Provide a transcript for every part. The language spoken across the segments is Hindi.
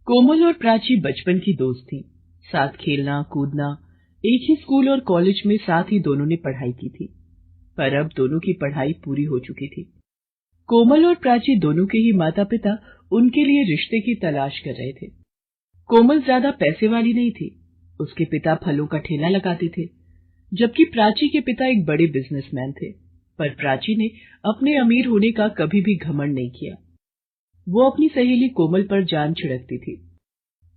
कोमल और प्राची बचपन की दोस्त थी। साथ खेलना कूदना, एक ही स्कूल और कॉलेज में साथ ही दोनों ने पढ़ाई की थी। पर अब दोनों की पढ़ाई पूरी हो चुकी थी। कोमल और प्राची दोनों के ही माता पिता उनके लिए रिश्ते की तलाश कर रहे थे। कोमल ज्यादा पैसे वाली नहीं थी, उसके पिता फलों का ठेला लगाते थे, जबकि प्राची के पिता एक बड़े बिजनेसमैन थे। पर प्राची ने अपने अमीर होने का कभी भी घमंड नहीं किया। वो अपनी सहेली कोमल पर जान छिड़कती थी।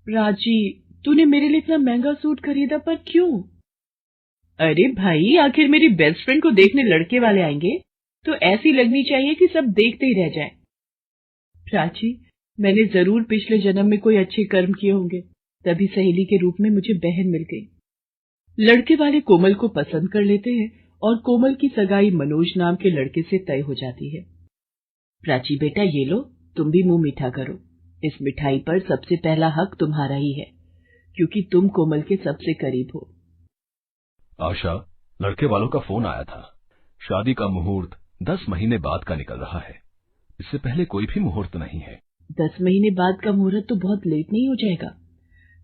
प्राची, तूने मेरे लिए इतना महंगा सूट खरीदा, पर क्यों? अरे भाई, आखिर मेरी बेस्ट फ्रेंड को देखने लड़के वाले आएंगे तो ऐसी लगनी चाहिए कि सब देखते ही रह जाएं। प्राची, मैंने जरूर पिछले जन्म में कोई अच्छे कर्म किए होंगे, तभी सहेली के रूप में मुझे बहन मिल गई। लड़के वाले कोमल को पसंद कर लेते हैं और कोमल की सगाई मनोज नाम के लड़के से तय हो जाती है। प्राची बेटा, ये लो, तुम भी मुंह मीठा करो। इस मिठाई पर सबसे पहला हक तुम्हारा ही है, क्योंकि तुम कोमल के सबसे करीब हो। आशा, लड़के वालों का फोन आया था। शादी का मुहूर्त 10 महीने बाद का निकल रहा है। इससे पहले कोई भी मुहूर्त नहीं है। 10 महीने बाद का मुहूर्त तो बहुत लेट नहीं हो जाएगा?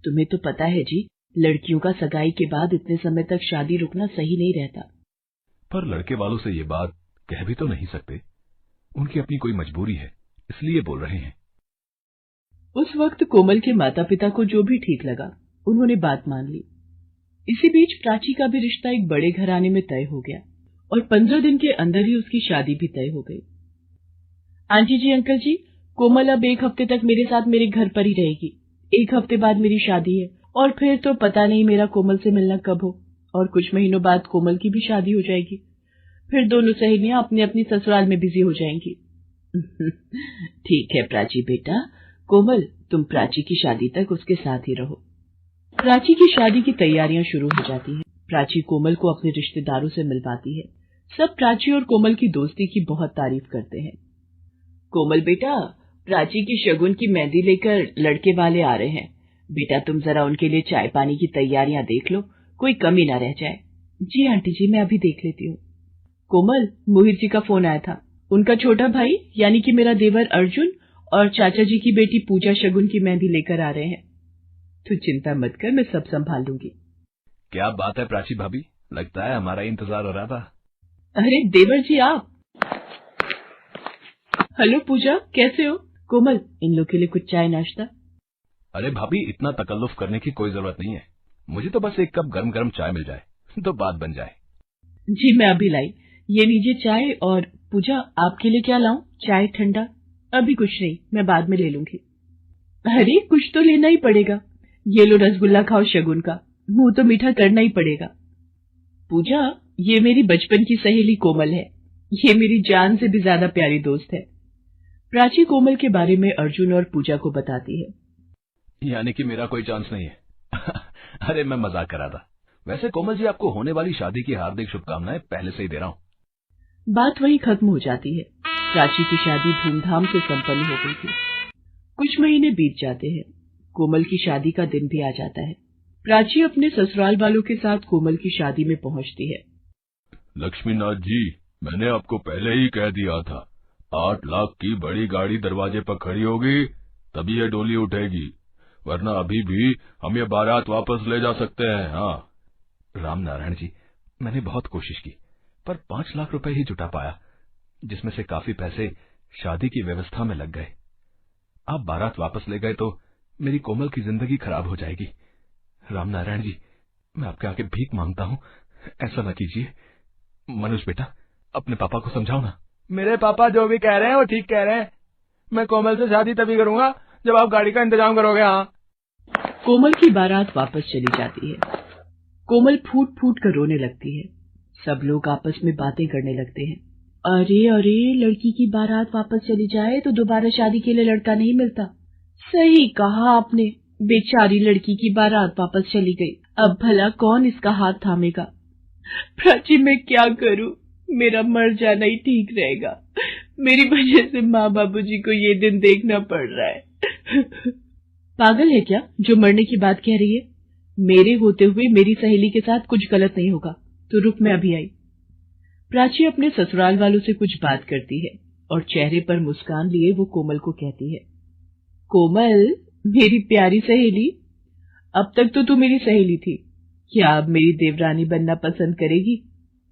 तुम्हें तो पता है जी, लड़कियों का सगाई के बाद इतने समय तक शादी रुकना सही नहीं रहता। पर लड़के वालों से ये बात कह भी तो नहीं सकते। उनकी अपनी कोई मजबूरी है, इसलिए बोल रहे हैं। उस वक्त कोमल के माता पिता को जो भी ठीक लगा, उन्होंने बात मान ली। इसी बीच प्राची का भी रिश्ता एक बड़े घराने में तय हो गया और 15 दिन के अंदर ही उसकी शादी भी तय हो गई। आंटी जी, अंकल जी, कोमल अब 1 हफ्ते तक मेरे साथ मेरे घर पर ही रहेगी। 1 हफ्ते बाद मेरी शादी है और फिर तो पता नहीं मेरा कोमल से मिलना कब हो। और कुछ महीनों बाद कोमल की भी शादी हो जाएगी। फिर दोनों सहेलियां अपने अपनी ससुराल में बिजी हो जाएंगी। ठीक है प्राची बेटा, कोमल तुम प्राची की शादी तक उसके साथ ही रहो। प्राची की शादी की तैयारियां शुरू हो जाती हैं। प्राची कोमल को अपने रिश्तेदारों से मिलवाती है। सब प्राची और कोमल की दोस्ती की बहुत तारीफ करते हैं। कोमल बेटा, प्राची की शगुन की मेहंदी लेकर लड़के वाले आ रहे हैं। बेटा तुम जरा उनके लिए चाय पानी की तैयारियां देख लो, कोई कमी ना रह जाए। जी आंटी जी, मैं अभी देख लेती हूँ। कोमल, मोहित जी का फोन आया था। उनका छोटा भाई यानी कि मेरा देवर अर्जुन और चाचा जी की बेटी पूजा शगुन की मेहंदी लेकर आ रहे हैं। तू चिंता मत कर, मैं सब संभाल लूंगी। क्या बात है प्राची भाभी, लगता है हमारा इंतजार हो रहा था। अरे देवर जी आप। हेलो पूजा, कैसे हो? कोमल, इन लोग के लिए कुछ चाय नाश्ता। अरे भाभी, इतना तकल्लुफ करने की कोई जरूरत नहीं है। मुझे तो बस 1 कप गरम गरम चाय मिल जाए तो बात बन जाए। जी मैं अभी लाई। ये लीजिए चाय। और पूजा, आपके लिए क्या लाऊं? चाय ठंडा? अभी कुछ नहीं, मैं बाद में ले लूंगी। अरे कुछ तो लेना ही पड़ेगा। ये लो रसगुल्ला खाओ शगुन का, मुंह तो मीठा करना ही पड़ेगा। पूजा, ये मेरी बचपन की सहेली कोमल है। ये मेरी जान से भी ज्यादा प्यारी दोस्त है। प्राची कोमल के बारे में अर्जुन और पूजा को बताती है। यानी कि मेरा कोई चांस नहीं है। अरे मैं मजाक कर रहा था। वैसे कोमल जी, आपको होने वाली शादी की हार्दिक शुभकामनाएं पहले से ही दे रहा हूँ। बात वहीं खत्म हो जाती है। प्राची की शादी धूमधाम से संपन्न हो गई थी। कुछ महीने बीत जाते हैं। कोमल की शादी का दिन भी आ जाता है। प्राची अपने ससुराल वालों के साथ कोमल की शादी में पहुंचती है। लक्ष्मीनाथ जी, मैंने आपको पहले ही कह दिया था, 8 लाख की बड़ी गाड़ी दरवाजे पर खड़ी होगी तभी ये डोली उठेगी, वरना अभी भी हम ये बारात वापस ले जा सकते हैं। हाँ राम नारायण जी, मैंने बहुत कोशिश की, पर 5 लाख रुपए ही जुटा पाया, जिसमें से काफी पैसे शादी की व्यवस्था में लग गए। आप बारात वापस ले गए तो मेरी कोमल की जिंदगी खराब हो जाएगी। राम नारायण जी, मैं आपके आगे भीख मांगता हूँ, ऐसा न कीजिए। मनोज बेटा, अपने पापा को समझाओ ना। मेरे पापा जो भी कह रहे हैं वो ठीक कह रहे हैं। मैं कोमल से शादी तभी करूंगा जब आप गाड़ी का इंतजाम करोगे। हाँ। कोमल की बारात वापस चली जाती है। कोमल फूट फूट कर रोने लगती है। सब लोग आपस में बातें करने लगते हैं। अरे अरे, लड़की की बारात वापस चली जाए तो दोबारा शादी के लिए लड़का नहीं मिलता। सही कहा आपने, बेचारी लड़की की बारात वापस चली गई। अब भला कौन इसका हाथ थामेगा? प्राची, मैं क्या करूं? मेरा मर जाना ही ठीक रहेगा। मेरी वजह से माँ बाबूजी को ये दिन देखना पड़ रहा है। पागल है क्या जो मरने की बात कह रही है? मेरे होते हुए मेरी सहेली के साथ कुछ गलत नहीं होगा, तो रुक, मैं अभी आई। प्राची अपने ससुराल वालों से कुछ बात करती है और चेहरे पर मुस्कान लिए वो कोमल को कहती है, कोमल, मेरी प्यारी सहेली, अब तक तो तू मेरी सहेली थी, क्या अब मेरी देवरानी बनना पसंद करेगी?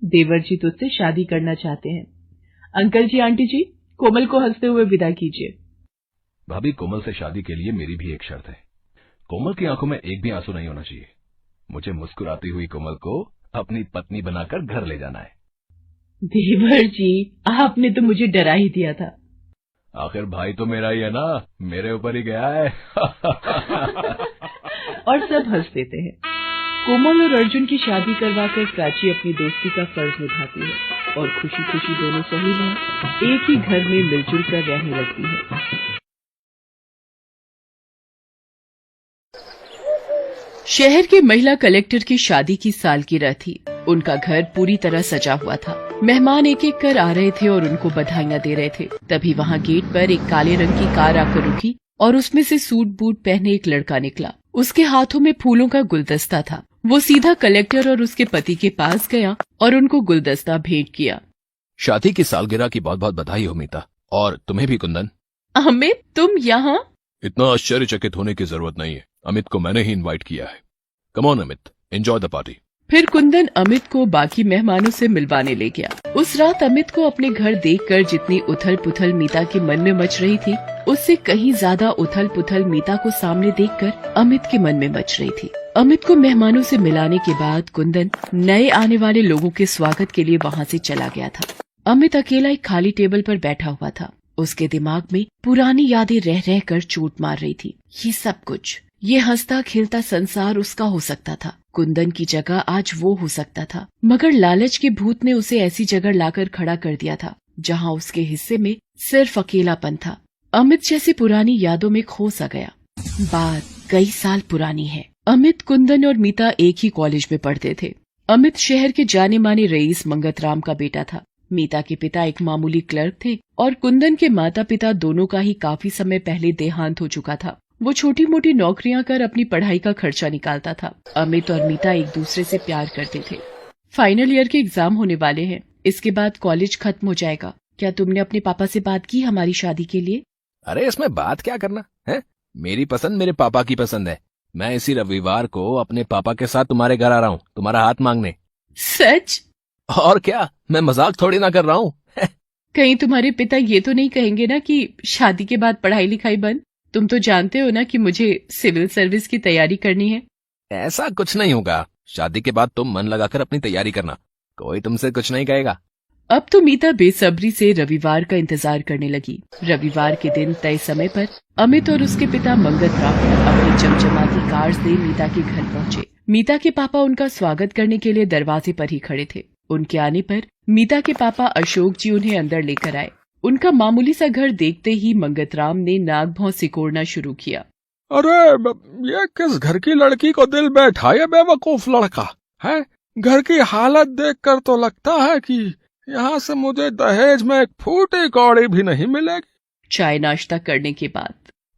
देवर जी तुझसे शादी करना चाहते हैं। अंकल जी, आंटी जी, कोमल को हंसते हुए विदा कीजिए। भाभी, कोमल से शादी के लिए मेरी भी एक शर्त है। कोमल की आंखों में एक भी आंसू नहीं होना चाहिए। मुझे मुस्कुराती हुई कोमल को अपनी पत्नी बनाकर घर ले जाना है। देवर जी, आपने तो मुझे डरा ही दिया था। आखिर भाई तो मेरा ही है ना, मेरे ऊपर ही गया है। और सब हंस देते हैं। कोमल और अर्जुन की शादी करवाकर प्राची अपनी दोस्ती का फर्ज निभाती है और खुशी खुशी दोनों सहेलियां एक ही घर में मिलजुल कर रहने लगती है। शहर के महिला कलेक्टर की शादी की सालगिरह थी। उनका घर पूरी तरह सजा हुआ था। मेहमान एक एक कर आ रहे थे और उनको बधाइयां दे रहे थे। तभी वहां गेट पर एक काले रंग की कार आकर रुकी और उसमें से सूट बूट पहने एक लड़का निकला। उसके हाथों में फूलों का गुलदस्ता था। वो सीधा कलेक्टर और उसके पति के पास गया और उनको गुलदस्ता भेंट किया। शादी की सालगिरह की बहुत बहुत बधाई हो मीता, और तुम्हें भी कुंदन। अमित, तुम यहाँ? इतना आश्चर्यचकित होने की जरूरत नहीं है। अमित को मैंने ही इनवाइट किया है। Come on Amit, enjoy the party. फिर कुंदन अमित को बाकी मेहमानों से मिलवाने ले गया। उस रात अमित को अपने घर देखकर जितनी उथल पुथल मीता के मन में मच रही थी, उससे कहीं ज्यादा उथल पुथल मीता को सामने देखकर अमित के मन में मच रही थी। अमित को मेहमानों से मिलाने के बाद कुंदन नए आने वाले लोगों के स्वागत के लिए वहाँ से चला गया था। अमित अकेला एक खाली टेबल पर बैठा हुआ था। उसके दिमाग में पुरानी यादें रह रह कर चोट मार रही थी। ये सब कुछ, ये हंसता खेलता संसार उसका हो सकता था। कुंदन की जगह आज वो हो सकता था, मगर लालच के भूत ने उसे ऐसी जगह लाकर खड़ा कर दिया था जहां उसके हिस्से में सिर्फ अकेलापन था। अमित जैसी पुरानी यादों में खो सा गया। बात कई साल पुरानी है। अमित, कुंदन और मीता एक ही कॉलेज में पढ़ते थे। अमित शहर के जाने माने रईस मंगतराम का बेटा था। मीता के पिता एक मामूली क्लर्क थे और कुंदन के माता पिता दोनों का ही काफी समय पहले देहांत हो चुका था। वो छोटी मोटी नौकरियां कर अपनी पढ़ाई का खर्चा निकालता था। अमित और मीता एक दूसरे से प्यार करते थे। फाइनल ईयर के एग्जाम होने वाले हैं। इसके बाद कॉलेज खत्म हो जाएगा। क्या तुमने अपने पापा से बात की हमारी शादी के लिए? अरे इसमें बात क्या करना है? मेरी पसंद मेरे पापा की पसंद है। मैं इसी रविवार को अपने पापा के साथ तुम्हारे घर आ रहा हूँ, तुम्हारा हाथ मांगने। सच? और क्या, मैं मजाक थोड़ी ना कर रहा हूँ। कहीं तुम्हारे पिता ये तो नहीं कहेंगे ना कि शादी के बाद पढ़ाई लिखाई बंद? तुम तो जानते हो ना कि मुझे सिविल सर्विस की तैयारी करनी है। ऐसा कुछ नहीं होगा। शादी के बाद तुम मन लगाकर अपनी तैयारी करना, कोई तुमसे कुछ नहीं कहेगा। अब तो मीता बेसब्री से रविवार का इंतजार करने लगी। रविवार के दिन तय समय पर अमित और उसके पिता मंगतराम अपनी चमचमाती कार से मीता के घर पहुंचे। मीता के पापा उनका स्वागत करने के लिए दरवाजे पर ही खड़े थे। उनके आने पर मीता के पापा अशोक जी उन्हें अंदर लेकर आए। उनका मामूली सा घर देखते ही मंगतराम ने नाक भौं सिकोड़ना शुरू किया। अरे ये किस घर की लड़की को दिल बैठा ये बेवकूफ लड़का है? घर की हालत देखकर तो लगता है कि यहाँ से मुझे दहेज में एक फूटी कौड़ी भी नहीं मिलेगी। चाय नाश्ता करने के बाद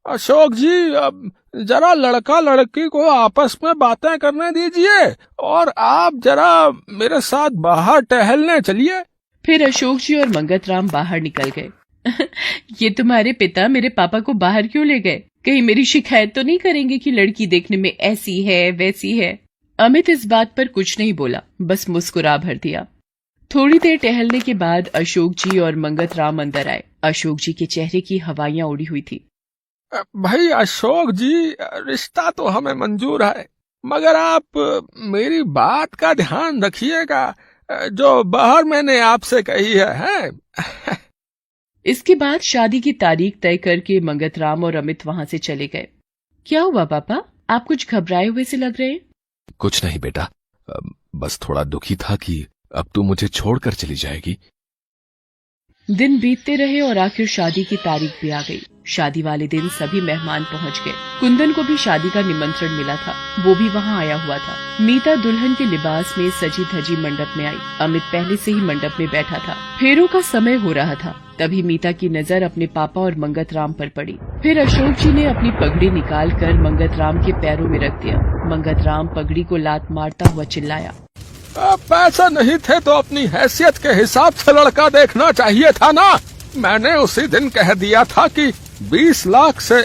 अशोक जी, अब जरा लड़का लड़की को आपस में बातें करने दीजिए और आप जरा मेरे साथ बाहर टहलने चलिए। फिर अशोक जी और मंगतराम बाहर निकल गए। ये तुम्हारे पिता मेरे पापा को बाहर क्यों ले गए? कहीं मेरी शिकायत तो नहीं करेंगे कि लड़की देखने में ऐसी है वैसी है? अमित इस बात पर कुछ नहीं बोला, बस मुस्कुरा भर दिया। थोड़ी देर टहलने के बाद अशोक जी और मंगतराम अंदर आए। अशोक जी के चेहरे की हवाइयां उड़ी हुई थी। भाई अशोक जी, रिश्ता तो हमें मंजूर है, मगर आप मेरी बात का ध्यान रखिएगा जो बाहर मैंने आपसे कही है। इसके बाद शादी की तारीख तय करके मंगतराम और अमित वहां से चले गए। क्या हुआ पापा, आप कुछ घबराए हुए से लग रहे हैं? कुछ नहीं बेटा, बस थोड़ा दुखी था कि अब तू मुझे छोड़कर चली जाएगी। दिन बीतते रहे और आखिर शादी की तारीख भी आ गई। शादी वाले दिन सभी मेहमान पहुंच गए। कुंदन को भी शादी का निमंत्रण मिला था, वो भी वहां आया हुआ था। मीता दुल्हन के लिबास में सजी धजी मंडप में आई। अमित पहले से ही मंडप में बैठा था। फेरों का समय हो रहा था। तभी मीता की नजर अपने पापा और मंगतराम पर पड़ी। फिर अशोक जी ने अपनी पगड़ी निकाल कर मंगतराम के पैरों में रख दिया। मंगतराम पगड़ी को लात मारता हुआ चिल्लाया, पैसा नहीं थे तो अपनी हैसियत के हिसाब से लड़का देखना चाहिए था ना। मैंने उसी दिन कह दिया था कि 20 लाख से